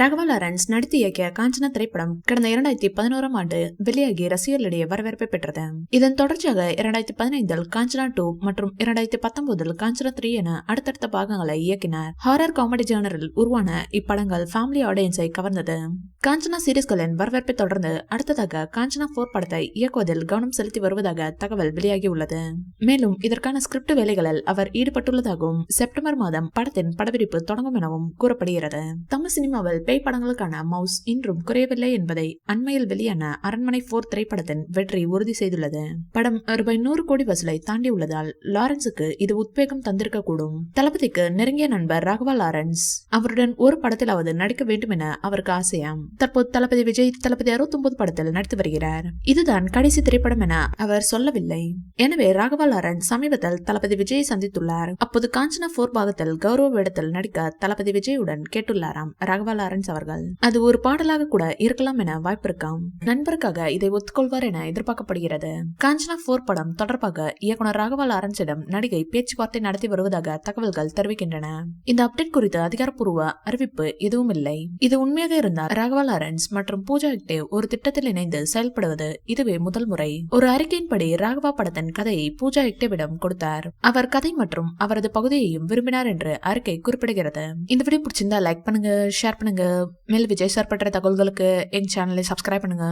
Raghava Lawrence நடித்து இயக்கிய காஞ்சனா திரைப்படம் கடந்த 2011ஆம் ஆண்டு வெளியாகி ரசிகர்களிடையே வரவேற்பை பெற்றது. இதன் தொடர்ச்சியாக 2015 காஞ்சனா 2 மற்றும் 2019 காஞ்சனா 3 என அடுத்தடுத்த பாகங்களை இயக்கினார். ஹாரர் காமெடி ஜானரில் உருவான இப்படங்கள் ஃபேமிலி ஆடியன்ஸை கவர்ந்தது. காஞ்சனா சீரிஸ்களின் வரவேற்பை தொடர்ந்து அடுத்ததாக காஞ்சனா 4 படத்தை இயக்குவதில் கவனம் செலுத்தி வருவதாக தகவல் வெளியாகியுள்ளது. மேலும் இதற்கான ஸ்கிரிப்ட் வேலைகளில் அவர் ஈடுபட்டுள்ளதாகவும் செப்டம்பர் மாதம் படத்தின் படப்பிடிப்பு தொடங்கும் எனவும் கூறப்படுகிறது. தமிழ் சினிமாவில் பேய் படங்களுக்கான மவுஸ் இன்றும் குறையவில்லை என்பதை அண்மையில் வெளியான அரண்மனை 4 திரைப்படத்தின் வெற்றி உறுதி செய்துள்ளது. படம் ரூபாய் 100 கோடி வசூலை தாண்டியுள்ளதால் லாரன்ஸுக்கு இது உத்வேகம் தந்திருக்க கூடும். தளபதிக்கு நெருங்கிய நண்பர் ராகவா லாரன்ஸ் அவருடன் ஒரு படத்திலாவது நடிக்க வேண்டும் என அவருக்கு ஆசையாம். தற்போது தளபதி விஜய் தளபதி 69 படத்தில் நடித்து வருகிறார். இதுதான் கடைசி திரைப்படம் என அவர் சொல்லவில்லை. எனவே ராகவா லாரன்ஸ் சமீபத்தில் தளபதி விஜயை சந்தித்துள்ளார். அப்போது காஞ்சனா 4 பாகத்தில் கௌரவ வேடத்தில் நடிக்க தளபதி விஜயுடன் கேட்டுள்ளாராம் ராகவா லாரன்ஸ் அவர்கள். அது ஒரு பாடலாக கூட இருக்கலாம் என வாய்ப்பு இருக்காம். நண்பருக்காக இதை ஒத்துக்கொள்வார் என எதிர்பார்க்கப்படுகிறது. காஞ்சனா 4 படம் தொடர்பாக இயக்குனர் ராகவா லாரன்ஸிடம் நடிகை பேச்சுவார்த்தை நடத்தி வருவதாக தகவல்கள் தெரிவிக்கின்றன. இந்த அப்டேட் குறித்து அதிகாரப்பூர்வ அறிவிப்பு எதுவும் இல்லை. இது உண்மையாக இருந்தால் ராகவா லாரன்ஸ் மற்றும் பூஜா ஹெக்டே ஒரு திட்டத்தில் இணைந்து செயல்படுவது இதுவே முதல் முறை. ஒரு அறிக்கையின்படி ராகவா படத்தின் கதையை பூஜா ஹெக்டேவிடம் கொடுத்தார். அவர் கதை மற்றும் அவரது பகுதியையும் விரும்பினார் என்று அறிக்கை குறிப்பிடுகிறது. இந்த வீடியோ பிடிச்சிருந்தா லைக் பண்ணுங்க, ஷேர் பண்ணுங்க. மேல் விஜய் சார் பற்ற தகவல்களுக்கு எங்க சேனலை சப்ஸ்கிரைப் பண்ணுங்க.